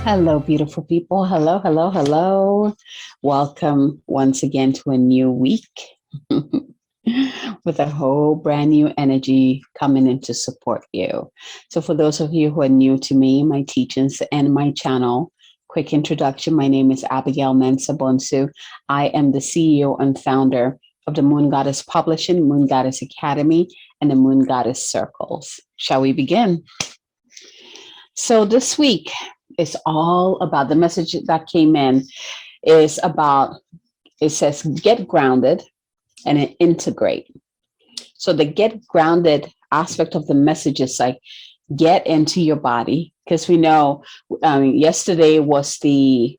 Hello, beautiful people. Hello, hello, hello. Welcome once again to a new week with a whole brand new energy coming in to support you. So, for those of you who are new to me, my teachings, and my channel, quick introduction. My name is Abigail Mensa Bonsu. I am the CEO and founder of the Moon Goddess Publishing, Moon Goddess Academy, and the Moon Goddess Circles. Shall we begin? So, this week, it's all about the message that came in is about, it says get grounded and integrate. So the get grounded aspect of the message is like get into your body, because we know yesterday was it's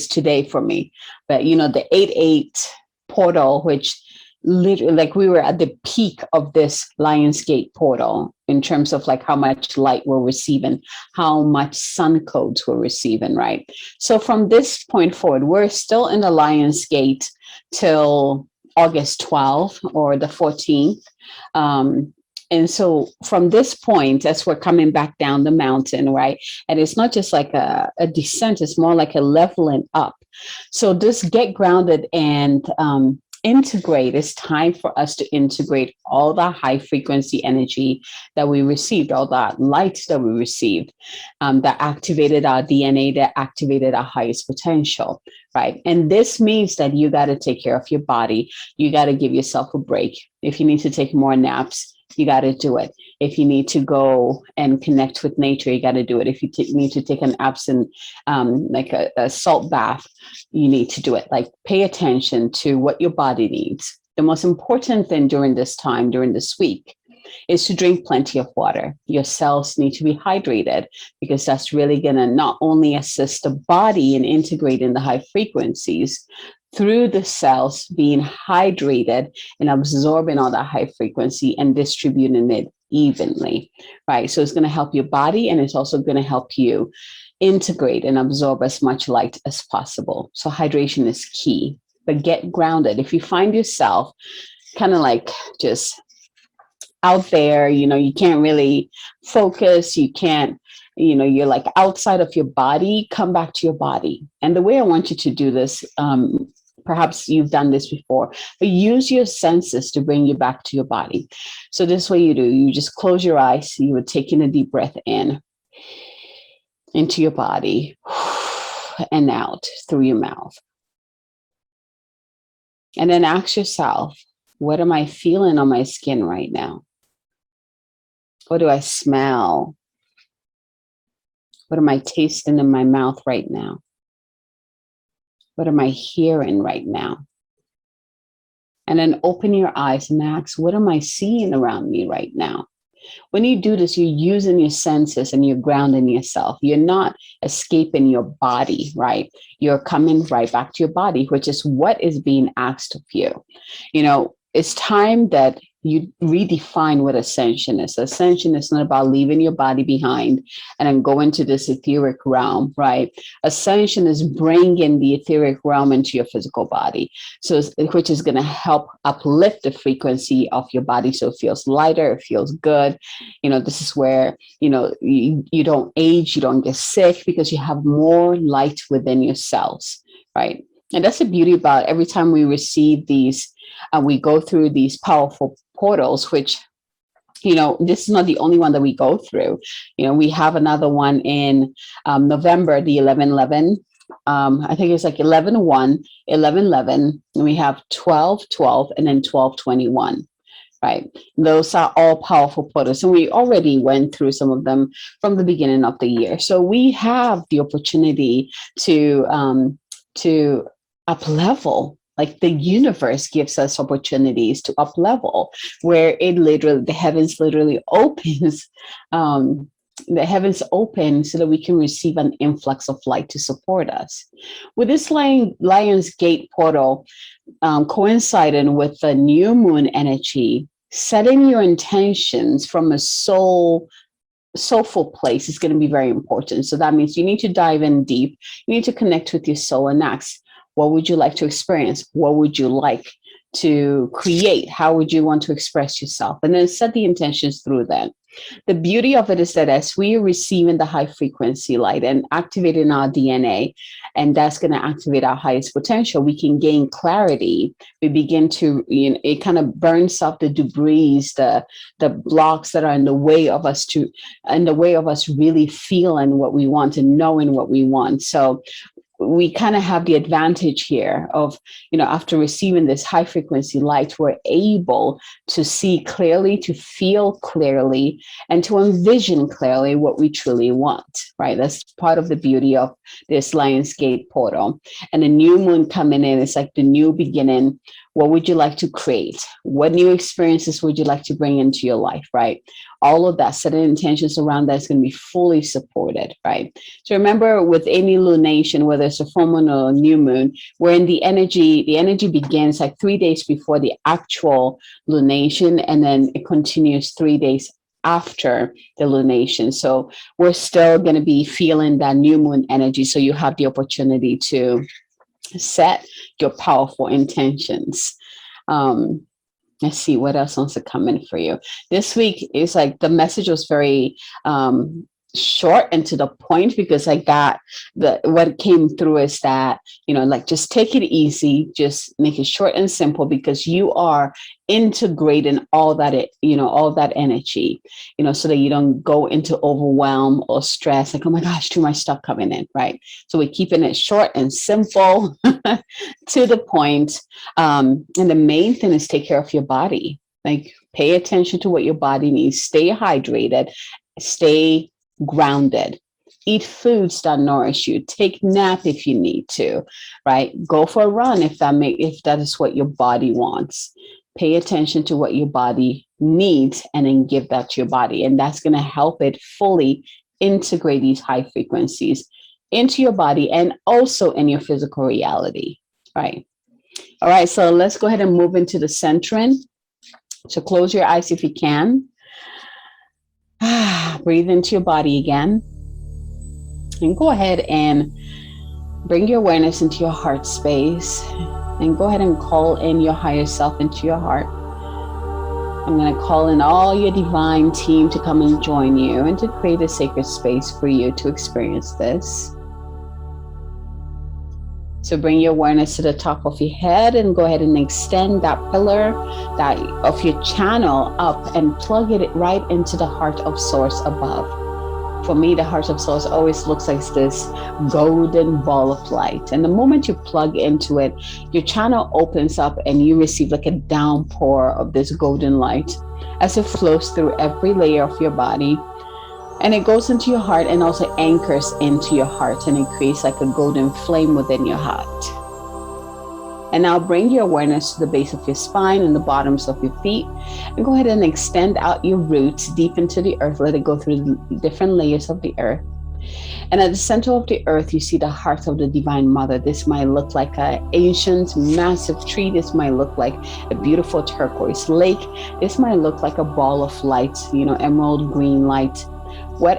today for me, but the 8-8 portal, which literally, like, we were at the peak of this Lionsgate portal in terms of like how much light we're receiving, how much sun codes we're receiving, right? So from this point forward, we're still in the Lionsgate till August 12th or the 14th. And so from this point, as we're coming back down the mountain, right? And it's not just like a descent, it's more like a leveling up. So just get grounded and integrate. It's time for us to integrate all the high frequency energy that we received, all that light that we received, that activated our DNA, that activated our highest potential, right? And this means that you got to take care of your body. You got to give yourself a break. If you need to take more naps, you got to do it. If you need to go and connect with nature, you got to do it. If you need to take an absent, like a salt bath, you need to do it. Like, pay attention to what your body needs. The most important thing during this time, during this week, is to drink plenty of water. Your cells need to be hydrated, because that's really going to not only assist the body in integrating the high frequencies through the cells being hydrated and absorbing all that high frequency and distributing it evenly, right? So it's going to help your body, and it's also going to help you integrate and absorb as much light as possible. So hydration is key, but get grounded. If you find yourself kind of like just out there, you can't really focus, you can't, you're like outside of your body, come back to your body. And the way I want you to do this, perhaps you've done this before, but use your senses to bring you back to your body. So this way you just close your eyes, you would take in a deep breath in into your body and out through your mouth. And then ask yourself, what am I feeling on my skin right now? What do I smell? What am I tasting in my mouth right now? What am I hearing right now? And then open your eyes and ask, what am I seeing around me right now? When you do this, you're using your senses and you're grounding yourself. You're not escaping your body, right? You're coming right back to your body, which is what is being asked of you. It's time that you redefine what ascension is. Ascension is not about leaving your body behind and then going to this etheric realm, right? Ascension is bringing the etheric realm into your physical body, which is going to help uplift the frequency of your body so it feels lighter, it feels good. This is where, you don't age, you don't get sick, because you have more light within your cells, right? And that's the beauty about every time we receive these, we go through these powerful portals, which, this is not the only one that we go through. We have another one in November, the 11/11. I think it's like 11/1, 11/11, and we have 12/12, and then 12/21. Right. Those are all powerful portals. And we already went through some of them from the beginning of the year. So we have the opportunity to up level. Like, the universe gives us opportunities to up level, where the heavens literally opens. The heavens open so that we can receive an influx of light to support us. With this Lion's Gate portal coinciding with the new moon energy, setting your intentions from a soulful place is going to be very important. So that means you need to dive in deep. You need to connect with your soul and ask, what would you like to experience? What would you like to create? How would you want to express yourself? And then set the intentions through that. The beauty of it is that as we are receiving the high frequency light and activating our DNA, and that's going to activate our highest potential, we can gain clarity. We begin to, it kind of burns up the debris, the blocks that are in the way of us really feeling what we want and knowing what we want. So we kind of have the advantage here of, after receiving this high frequency light, we're able to see clearly, to feel clearly, and to envision clearly what we truly want, right? That's part of the beauty of this Lionsgate portal. And the new moon coming in, it's like the new beginning. What would you like to create? What new experiences would you like to bring into your life, right? All of that, setting intentions around that is going to be fully supported, right? So remember, with any lunation, whether it's a full moon or a new moon, we're in the energy begins like 3 days before the actual lunation, and then it continues 3 days after the lunation. So we're still going to be feeling that new moon energy. So you have the opportunity to set your powerful intentions. Let's see what else wants to come in for you. This week is like the message was very short and to the point, because I got what came through is that, like, just take it easy, just make it short and simple, because you are integrating all that energy, so that you don't go into overwhelm or stress, like, oh my gosh, too much stuff coming in, right? So we're keeping it short and simple to the point. And the main thing is take care of your body. Like, pay attention to what your body needs. Stay hydrated, stay grounded, eat foods that nourish you, take nap if you need to, right? Go for a run if that is what your body wants. Pay attention to what your body needs, and then give that to your body. And that's going to help it fully integrate these high frequencies into your body and also in your physical reality, right? All right, so let's go ahead and move into the centering. So close your eyes if you can. Breathe into your body again. And go ahead and bring your awareness into your heart space. And go ahead and call in your higher self into your heart. I'm going to call in all your divine team to come and join you and to create a sacred space for you to experience this. So bring your awareness to the top of your head and go ahead and extend that pillar of your channel up and plug it right into the heart of source above. For me, the heart of source always looks like this golden ball of light. And the moment you plug into it, your channel opens up and you receive like a downpour of this golden light as it flows through every layer of your body. And it goes into your heart and also anchors into your heart, and it creates like a golden flame within your heart. And now bring your awareness to the base of your spine and the bottoms of your feet, and go ahead and extend out your roots deep into the earth. Let it go through the different layers of the earth. And at the center of the earth, you see the heart of the Divine Mother. This might look like an ancient, massive tree. This might look like a beautiful turquoise lake. This might look like a ball of light, emerald green light.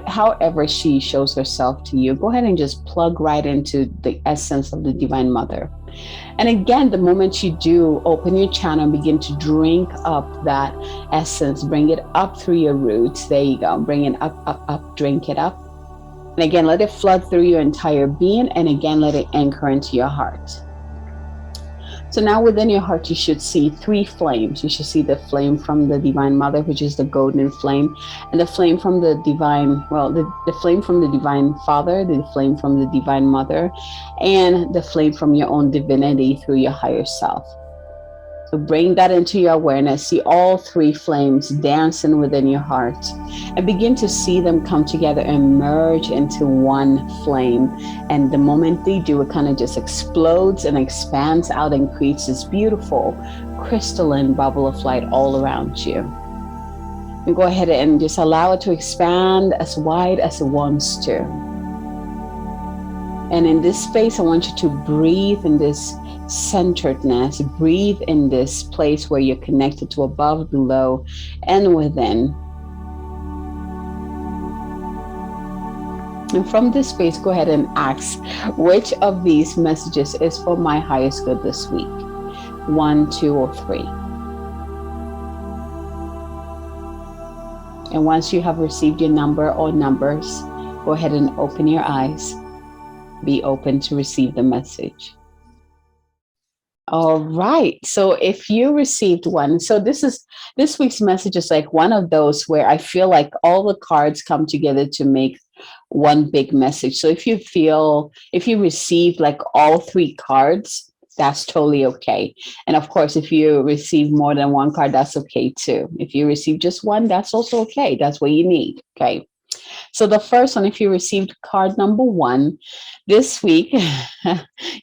However she shows herself to you, go ahead and just plug right into the essence of the Divine Mother. And again, the moment you do, open your channel and begin to drink up that essence. Bring it up through your roots. There you go. Bring it up, up, up. Drink it up. And again, let it flood through your entire being. And again, let it anchor into your heart. So now within your heart, you should see 3 flames. You should see the flame from the Divine Mother, which is the golden flame, and the flame from the the flame from the Divine Father, the flame from the Divine Mother, and the flame from your own divinity through your higher self. So bring that into your awareness. See all 3 flames dancing within your heart, and begin to see them come together and merge into one flame. And the moment they do, it kind of just explodes and expands out and creates this beautiful crystalline bubble of light all around you. And go ahead and just allow it to expand as wide as it wants to. And in this space, I want you to breathe in this centeredness. Breathe in this place where you're connected to above, below, and within. And from this space, go ahead and ask, which of these messages is for my highest good this week? 1, 2, or 3. And once you have received your number or numbers, go ahead and open your eyes. Be open to receive the message. All right. So if you received one, so this week's message is like one of those where I feel like all the cards come together to make one big message. So if you received like all 3 cards, that's totally okay. And of course, if you receive more than 1 card, that's okay too. If you receive just one, that's also okay. That's what you need. Okay. So the first one, if you received card number 1, this week,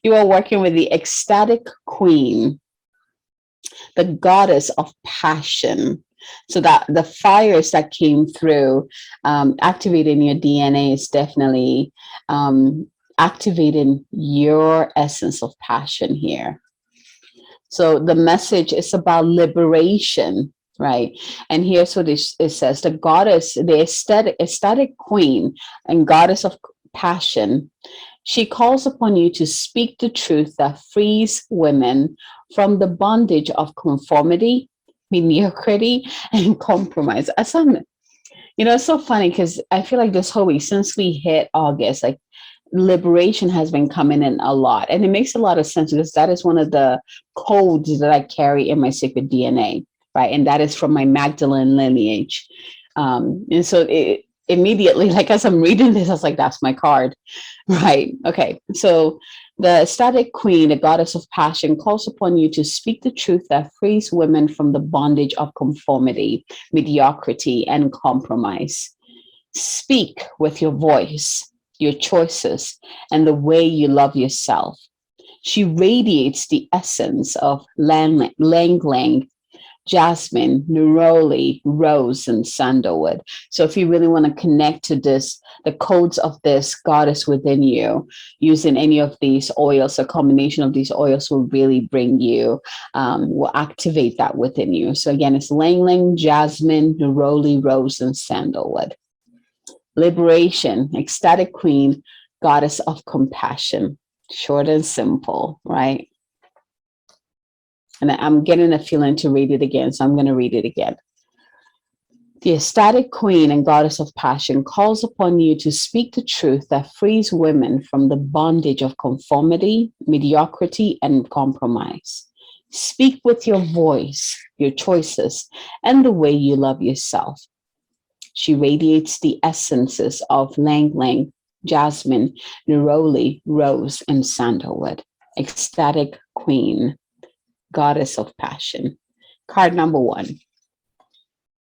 you are working with the ecstatic queen, the goddess of passion. So that the fires that came through, activating your DNA is definitely activating your essence of passion here. So the message is about liberation, right? And here's what it says: the goddess, the ecstatic queen and goddess of passion, she calls upon you to speak the truth that frees women from the bondage of conformity, mediocrity, and compromise. As I'm, it's so funny because I feel like this whole week, since we hit August, like liberation has been coming in a lot. And it makes a lot of sense because that is one of the codes that I carry in my secret DNA, right? And that is from my Magdalene lineage. And so it immediately, like as I'm reading this, I was like, that's my card, right? Okay. So the ecstatic queen, the goddess of passion, calls upon you to speak the truth that frees women from the bondage of conformity, mediocrity, and compromise. Speak with your voice, your choices, and the way you love yourself. She radiates the essence of lang lang, jasmine, neroli, rose, and sandalwood. So if you really want to connect to this, the codes of this goddess within you, using any of these oils, a combination of these oils will really bring you, will activate that within you. So again, it's lang lang, jasmine, neroli, rose, and sandalwood. Liberation, ecstatic queen, goddess of compassion. Short and simple, right? And I'm getting a feeling to read it again, so I'm going to read it again. The ecstatic queen and goddess of passion calls upon you to speak the truth that frees women from the bondage of conformity, mediocrity, and compromise. Speak with your voice, your choices, and the way you love yourself. She radiates the essences of lang lang, jasmine, neroli, rose, and sandalwood. Ecstatic queen, goddess of passion. Card number 1.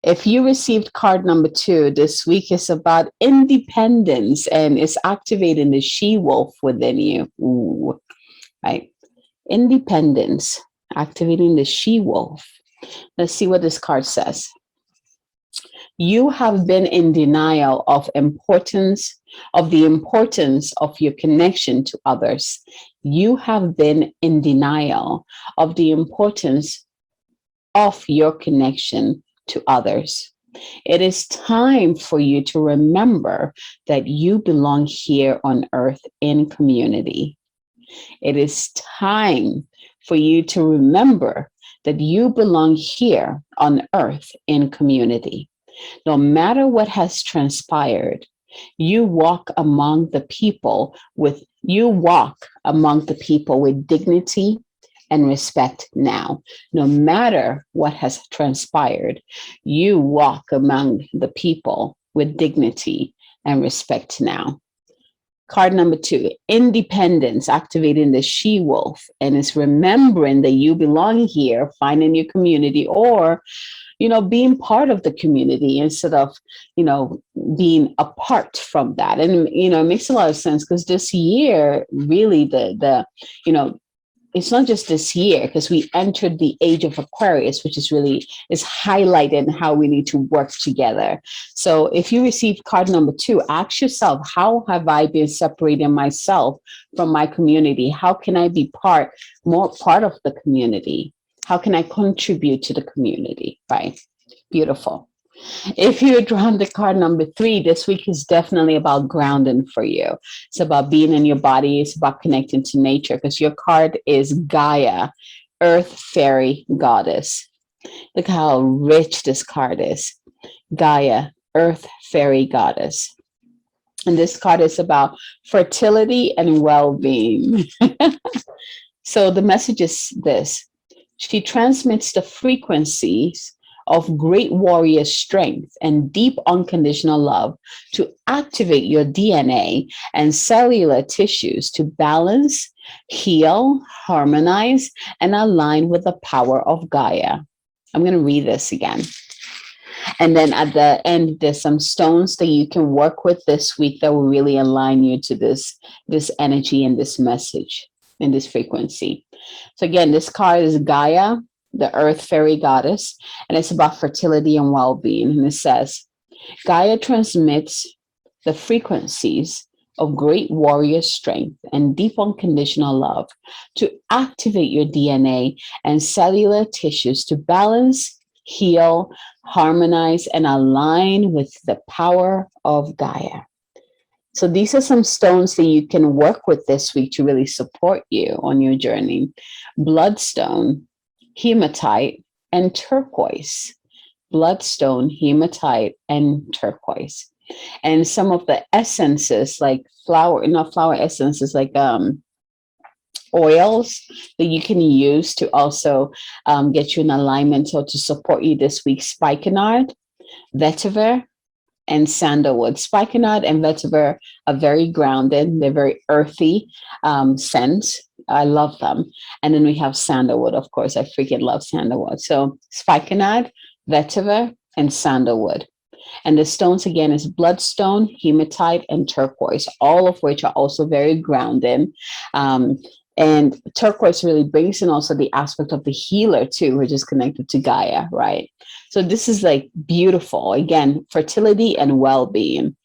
If you received card number 2, this week is about independence and it's activating the she-wolf within you. Ooh, right? Independence, activating the she-wolf. Let's see what this card says. You have been in denial of the importance of your connection to others. You have been in denial of the importance of your connection to others. It is time for you to remember that you belong here on earth in community. It is time for you to remember that you belong here on earth in community. No matter what has transpired, you walk among the people with dignity and respect now. No matter what has transpired, you walk among the people with dignity and respect now. Card number 2, independence, activating the she-wolf, and it's remembering that you belong here, finding your community, or being part of the community instead of, being apart from that. And, it makes a lot of sense because this year, really it's not just this year because we entered the age of Aquarius, which is highlighting how we need to work together. So if you received card number 2, ask yourself, how have I been separating myself from my community? How can I be more part of the community? How can I contribute to the community, right? Beautiful. If you're drawn to card number 3, this week is definitely about grounding for you. It's about being in your body. It's about connecting to nature because your card is Gaia, earth fairy goddess. Look how rich this card is. Gaia, earth fairy goddess. And this card is about fertility and well-being. So the message is this. She transmits the frequencies of great warrior strength and deep unconditional love to activate your DNA and cellular tissues to balance, heal, harmonize, and align with the power of Gaia. I'm going to read this again. And then at the end, there's some stones that you can work with this week that will really align you to this energy and this message and this frequency. So again, this card is Gaia, the earth fairy goddess, and it's about fertility and well-being. And it says, Gaia transmits the frequencies of great warrior strength and deep unconditional love to activate your DNA and cellular tissues to balance, heal, harmonize, and align with the power of Gaia. So these are some stones that you can work with this week to really support you on your journey. Bloodstone, hematite, and turquoise. Bloodstone, hematite, and turquoise. And some of the essences, like not flower essences, like oils that you can use to also get you in alignment or to support you this week. Spikenard, vetiver, and sandalwood. Spikenard and vetiver are very grounded. They're very earthy scents. I love them. And then we have sandalwood, of course. I freaking love sandalwood. So spikenard, vetiver, and sandalwood. And the stones, again, is bloodstone, hematite, and turquoise, all of which are also very grounded. And turquoise really brings in also the aspect of the healer too, which is connected to Gaia, right? So this is like beautiful. Again, fertility and well-being.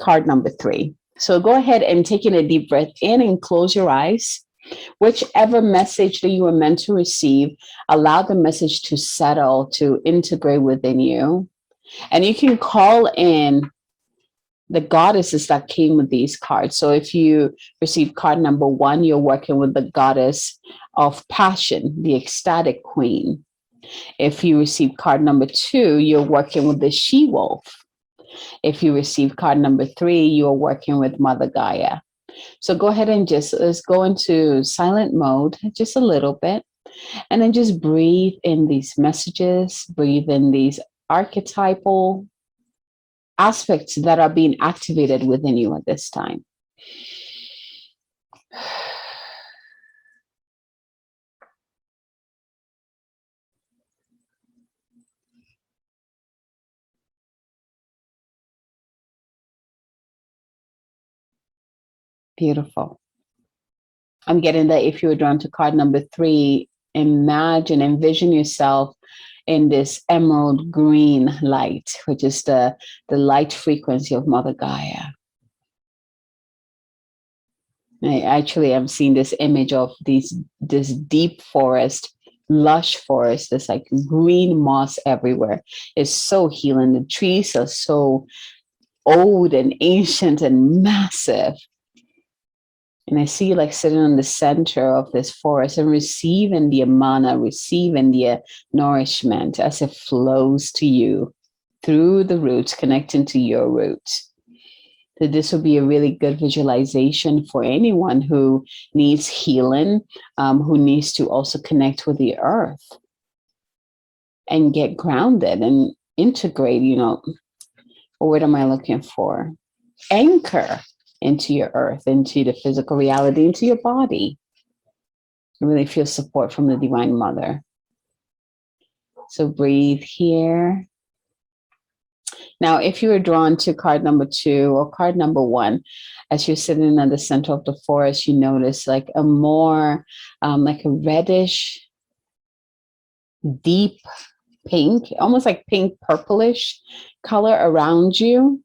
Card number 3. So go ahead and take in a deep breath in and close your eyes. Whichever message that you were meant to receive, allow the message to settle, to integrate within you. And you can call in the goddesses that came with these cards. So if you receive card number 1, you're working with the goddess of passion, the ecstatic queen. If you receive card number 2, you're working with the she-wolf. If you receive card number 3, you're working with Mother Gaia. So go ahead and let's go into silent mode just a little bit. And then just breathe in these messages, breathe in these archetypal aspects that are being activated within you at this time. Beautiful. I'm getting that if you were drawn to card number 3, envision yourself in this emerald green light, which is the light frequency of Mother Gaia. I actually am seeing this image of this deep forest, lush forest. There's like green moss everywhere. It's so healing. The trees are so old and ancient and massive. And I see you like sitting in the center of this forest and receiving the mana, receiving the nourishment as it flows to you through the roots, connecting to your roots. So this will be a really good visualization for anyone who needs healing, who needs to also connect with the earth and get grounded and integrate, what am I looking for? Anchor into your earth, into the physical reality, into your body. You really feel support from the Divine Mother. So breathe here. Now, if you were drawn to card number 2 or card number 1, as you're sitting at the center of the forest, you notice like a more, like a reddish, deep pink, almost like pink purplish color around you.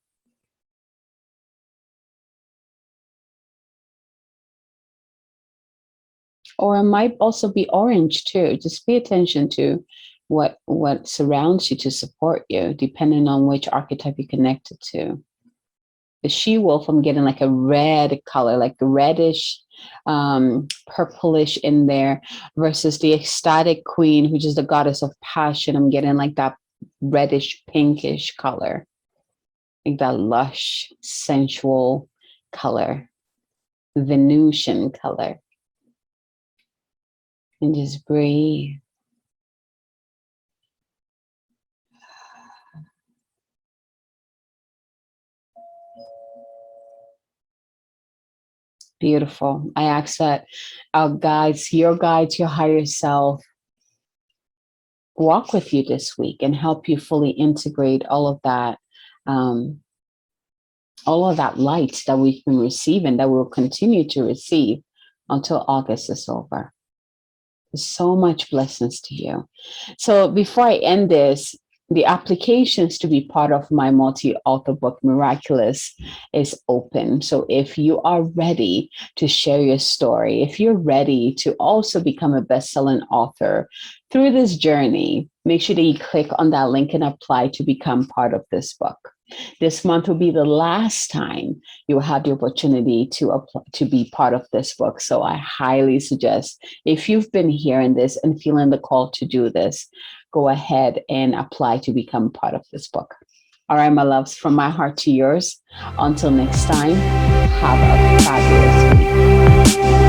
Or it might also be orange too. Just pay attention to what surrounds you to support you, depending on which archetype you're connected to. The she-wolf, I'm getting like a red color, like reddish, purplish in there, versus the ecstatic queen, which is the goddess of passion. I'm getting like that reddish pinkish color, like that lush, sensual color, Venusian color. And just breathe. Beautiful. I ask that our guides, your higher self, walk with you this week and help you fully integrate um, all of that light that we've been receiving, that we'll continue to receive until August is over. So much blessings to you. So before I end this, the applications to be part of my multi-author book, Miraculous, is open. So if you are ready to share your story, if you're ready to also become a best-selling author through this journey, make sure that you click on that link and apply to become part of this book. This month will be the last time you will have the opportunity to apply, to be part of this book. So I highly suggest, if you've been hearing this and feeling the call to do this, go ahead and apply to become part of this book. All right, my loves, from my heart to yours. Until next time, have a fabulous week.